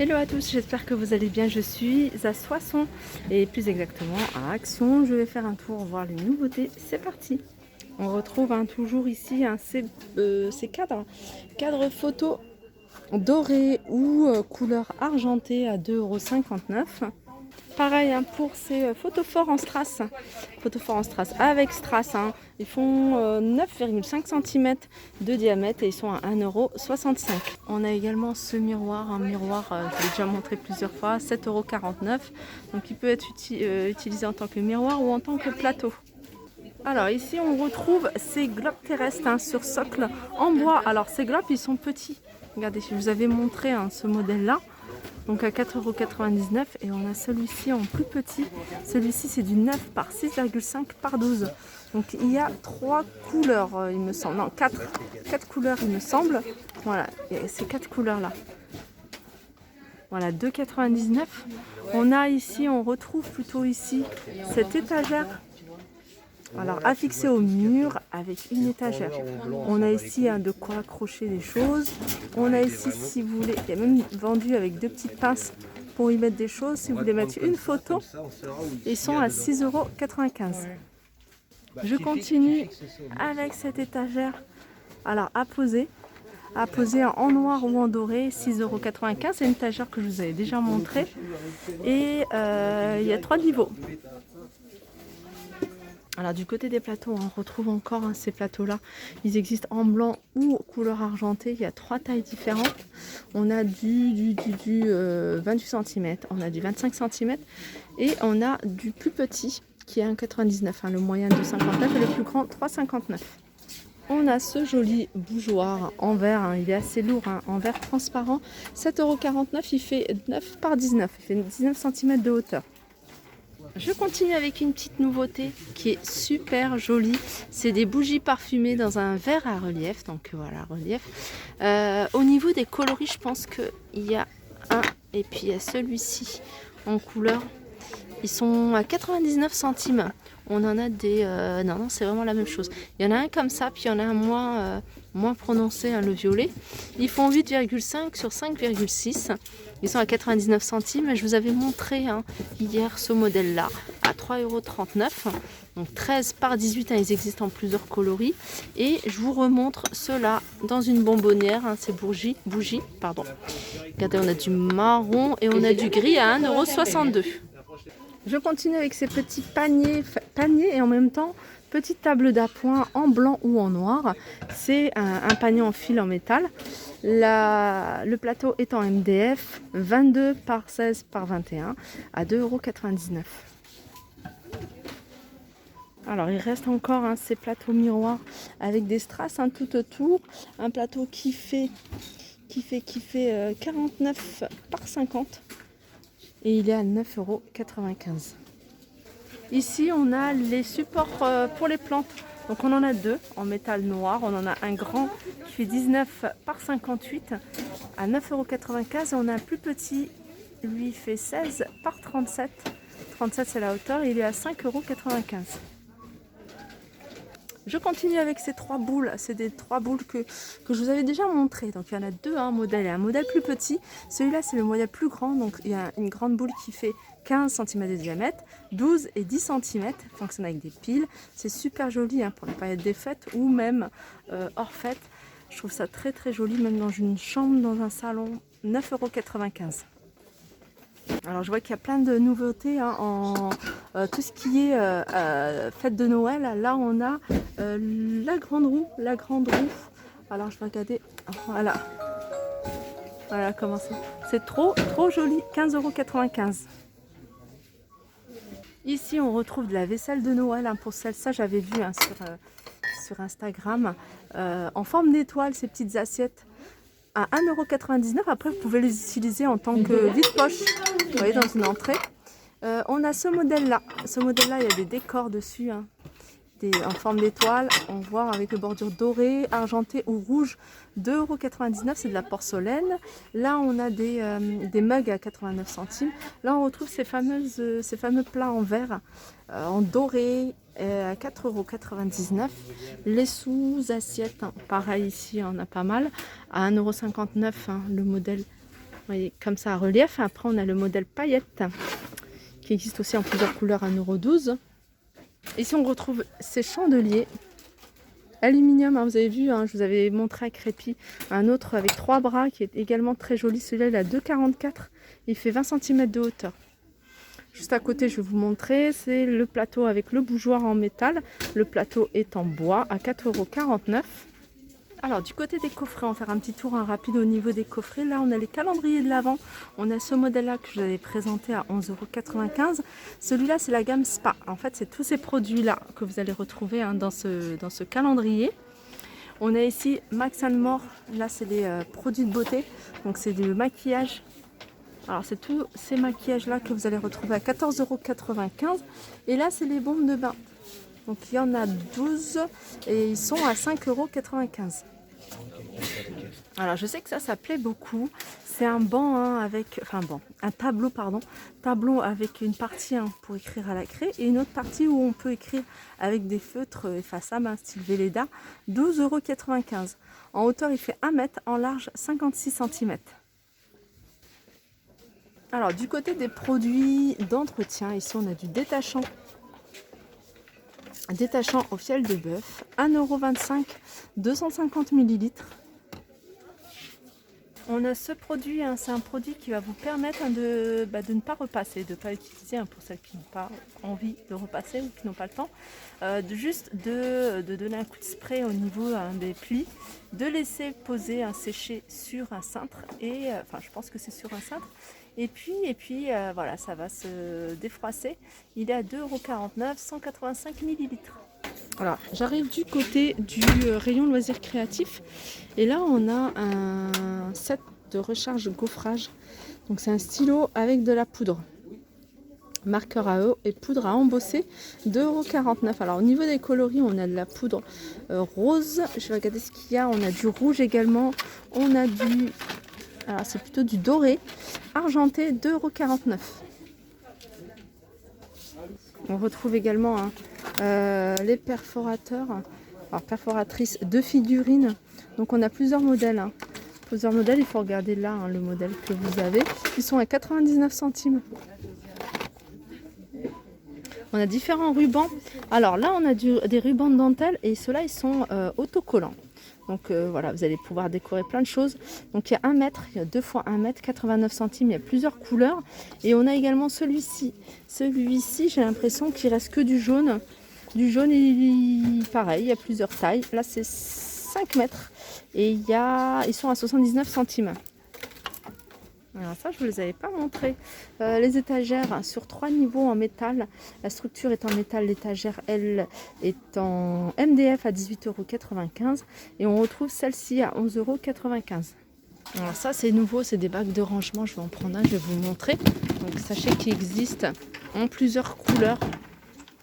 Hello à tous, j'espère que vous allez bien. Je suis à Soissons et plus exactement à Action. Je vais faire un tour voir les nouveautés. C'est parti. On retrouve toujours ici ces cadres photo dorés ou couleur argentée à 2,59 €. Pareil pour ces photophores en strass. Photophores en strass avec strass. Ils font 9,5 cm de diamètre et ils sont à 1,65 €. On a également ce miroir, un miroir, je l'ai déjà montré plusieurs fois, 7,49 €. Donc il peut être utilisé en tant que miroir ou en tant que plateau. Alors ici on retrouve ces globes terrestres sur socle en bois. Alors ces globes ils sont petits. Regardez, je vous avais montré ce modèle là. Donc à 4,99 € et on a celui-ci en plus petit. Celui-ci c'est du 9 par 6,5 par 12. Donc il y a 3 couleurs il me semble. Non, 4 couleurs il me semble. Voilà, il y a ces 4 couleurs là. Voilà, 2,99 €. On a ici, on retrouve plutôt ici cette étagère. Alors affixé au mur avec une étagère. On a ici de quoi accrocher des choses. On a ici, si vous voulez, il y a même vendu avec 2 petites pinces pour y mettre des choses. Si vous voulez mettre une photo, ils sont à 6,95 €. Je continue avec cette étagère. Alors à poser en noir ou en doré, 6,95 €. C'est une étagère que je vous avais déjà montrée. Et il y a 3 niveaux. Alors du côté des plateaux, on retrouve encore ces plateaux-là. Ils existent en blanc ou couleur argentée. Il y a 3 tailles différentes. On a du 28 cm, on a du 25 cm et on a du plus petit qui est 1,99 €. Le moyen 2,59 € et le plus grand 3,59 €. On a ce joli bougeoir en verre, il est assez lourd, en verre transparent. 7,49 €, il fait 9 par 19, il fait 19 cm de hauteur. Je continue avec une petite nouveauté qui est super jolie. C'est des bougies parfumées dans un verre à relief. Donc voilà, relief. Au niveau des coloris, je pense qu'il y a un et puis il y a celui-ci en couleur. Ils sont à 99 centimes. On en a des... non, c'est vraiment la même chose. Il y en a un comme ça, puis il y en a un moins prononcé, le violet. Ils font 8,5 sur 5,6. Ils sont à 99 centimes. Je vous avais montré hier ce modèle-là à 3,39 €. Donc 13 par 18, ils existent en plusieurs coloris. Et je vous remontre ceux-là dans une bonbonnière. Ces bougies. Regardez, on a du marron et on a du gris à 1,62 €. Je continue avec ces petits paniers et en même temps petite table d'appoint en blanc ou en noir. C'est un panier en fil en métal. Le plateau est en MDF 22 par 16 par 21 à 2,99 €. Alors il reste encore ces plateaux miroirs avec des strass tout autour. Un plateau qui fait 49 par 50. Et il est à 9,95 €. Ici, on a les supports pour les plantes. Donc on en a 2 en métal noir. On en a un grand qui fait 19 par 58 à 9,95 €. Et on a un plus petit, lui fait 16 par 37. 37 c'est la hauteur, et il est à 5,95 €. Je continue avec ces 3 boules. C'est des 3 boules que je vous avais déjà montré. Donc il y en a 2, un modèle et un modèle plus petit. Celui-là c'est le modèle plus grand. Donc il y a une grande boule qui fait 15 cm de diamètre, 12 et 10 cm. Fonctionne avec des piles. C'est super joli pour la période des fêtes ou même hors fête. Je trouve ça très très joli, même dans une chambre, dans un salon. 9,95 €. Alors je vois qu'il y a plein de nouveautés en tout ce qui est fête de Noël. Là on a la grande roue. Alors je vais regarder. Voilà comment ça. C'est trop joli. 15,95 €. Ici on retrouve de la vaisselle de Noël pour ça j'avais vu sur Instagram en forme d'étoile, ces petites assiettes à 1,99 €. Après vous pouvez les utiliser en tant que vide-poche, vous voyez, dans une entrée. On a ce modèle là, il y a des décors dessus en forme d'étoile. On voit avec les bordures dorées, argentées ou rouges. 2,99 €, c'est de la porcelaine. Là on a des mugs à 89 centimes. Là on retrouve ces fameux plats en verre en doré à 4,99 €. Les sous-assiettes, pareil ici on a pas mal, à 1,59 € le modèle voyez, comme ça à relief. Après, on a le modèle paillette qui existe aussi en plusieurs couleurs à 1,12 €. Ici, on retrouve ces chandeliers aluminium, hein, vous avez vu, hein, je vous avais montré à Crépi un autre avec 3 bras qui est également très joli. Celui-là, il a 2,44 €. Il fait 20 cm de hauteur. Juste à côté, je vais vous montrer, c'est le plateau avec le bougeoir en métal. Le plateau est en bois à 4,49 €. Alors du côté des coffrets, on va faire un petit tour rapide au niveau des coffrets. Là, on a les calendriers de l'Avent. On a ce modèle-là que je vous avais présenté à 11,95 €. Celui-là, c'est la gamme Spa. En fait, c'est tous ces produits-là que vous allez retrouver dans ce calendrier. On a ici Max & More. Là, c'est des produits de beauté. Donc, c'est du maquillage. Alors, c'est tous ces maquillages-là que vous allez retrouver à 14,95 €. Et là, c'est les bombes de bain. Donc il y en a 12 et ils sont à 5,95 €. Alors je sais que ça plaît beaucoup. C'est un banc un tableau avec une partie pour écrire à la craie et une autre partie où on peut écrire avec des feutres effaçables, style Velleda, 12,95 €. En hauteur il fait 1 mètre, en large 56 cm. Alors du côté des produits d'entretien, ici on a du détachant au fiel de bœuf, 1,25 €, 250 ml. On a ce produit, c'est un produit qui va vous permettre de ne pas repasser, de ne pas utiliser pour celles qui n'ont pas envie de repasser ou qui n'ont pas le temps, de donner un coup de spray au niveau des plis, de laisser poser, sécher sur un cintre, et je pense que c'est sur un cintre. Et puis voilà, ça va se défroisser. Il est à 2,49 €, 185 ml. Alors, j'arrive du côté du rayon loisirs créatifs. Et là, on a un set de recharge gaufrage. Donc, c'est un stylo avec de la poudre. Marqueur à eau et poudre à embosser, 2,49 €. Alors, au niveau des coloris, on a de la poudre rose. Je vais regarder ce qu'il y a. On a du rouge également. On a du... Alors, c'est plutôt du doré, argenté, 2,49 €. On retrouve également les perforateurs, perforatrices de figurines. Donc, on a plusieurs modèles. Plusieurs modèles, il faut regarder là le modèle que vous avez. Ils sont à 99 centimes. On a différents rubans. Alors là, on a des rubans de dentelle et ceux-là, ils sont autocollants. Donc voilà, vous allez pouvoir décorer plein de choses. Donc il y a 1 mètre, il y a 2 x 1 mètre, 89 centimes, il y a plusieurs couleurs. Et on a également celui-ci. Celui-ci, j'ai l'impression qu'il reste que du jaune. Du jaune, pareil, il y a plusieurs tailles. Là, c'est 5 mètres et ils sont à 79 centimes. Alors ça, je ne vous les avais pas montré. Les étagères sur 3 niveaux en métal. La structure est en métal, l'étagère, elle, est en MDF à 18,95 € et on retrouve celle-ci à 11,95 €. Alors ça, c'est nouveau, c'est des bacs de rangement. Je vais en prendre un, je vais vous montrer. Donc sachez qu'il existe en plusieurs couleurs.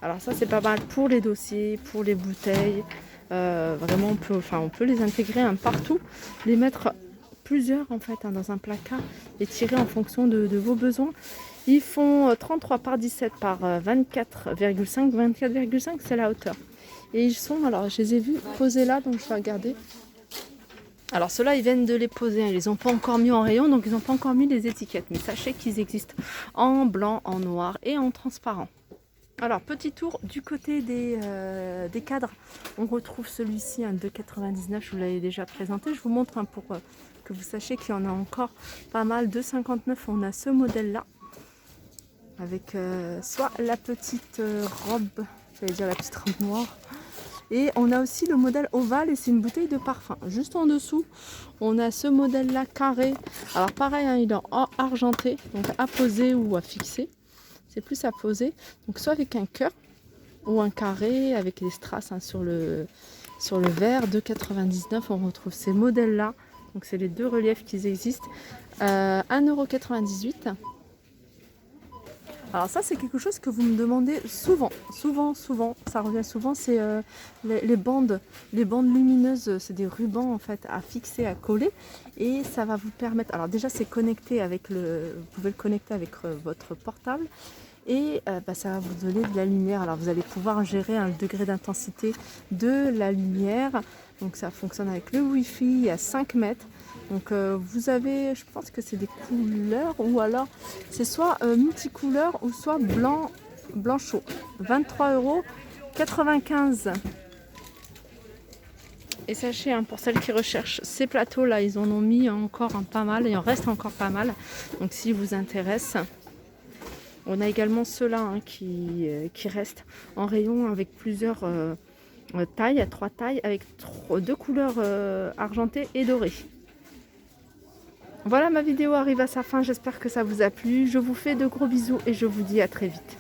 Alors ça, c'est pas mal pour les dossiers, pour les bouteilles. Vraiment, on peut les intégrer partout, les mettre plusieurs dans un placard et tirer en fonction de vos besoins. Ils font 33 par 17 par 24,5. 24,5, c'est la hauteur. Et ils sont, alors je les ai vus posés là, donc je vais regarder. Alors ceux-là, ils viennent de les poser, ils les ont pas encore mis en rayon, donc ils n'ont pas encore mis les étiquettes. Mais sachez qu'ils existent en blanc, en noir et en transparent. Alors, petit tour du côté des cadres. On retrouve celui-ci, un 2,99 €. Je vous l'avais déjà présenté. Je vous montre pour que vous sachiez qu'il y en a encore pas mal. 2,59 €. On a ce modèle-là. Avec soit la petite robe, j'allais dire la petite robe noire. Et on a aussi le modèle ovale et c'est une bouteille de parfum. Juste en dessous, on a ce modèle-là carré. Alors pareil, il est en argenté, donc à poser ou à fixer. C'est plus à poser, donc soit avec un cœur ou un carré avec les strass sur le verre. 2,99 €. On retrouve ces modèles-là. Donc c'est les deux reliefs qui existent. 1,98 €. Alors ça, c'est quelque chose que vous me demandez souvent, ça revient souvent, c'est les bandes lumineuses, c'est des rubans à fixer, à coller, et ça va vous permettre, alors déjà c'est connecté vous pouvez le connecter avec votre portable, et ça va vous donner de la lumière. Alors vous allez pouvoir gérer le degré d'intensité de la lumière, donc ça fonctionne avec le Wi-Fi à 5 mètres. Donc vous avez, je pense que c'est des couleurs, ou alors c'est soit multicouleur ou soit blanc chaud. 23,95 €. Et sachez, pour celles qui recherchent ces plateaux là, ils en ont mis encore pas mal, il en reste encore pas mal. Donc si vous intéresse, on a également ceux-là qui restent en rayon avec plusieurs tailles, 3 tailles, avec 2 couleurs argentées et dorées. Voilà, ma vidéo arrive à sa fin, j'espère que ça vous a plu. Je vous fais de gros bisous et je vous dis à très vite.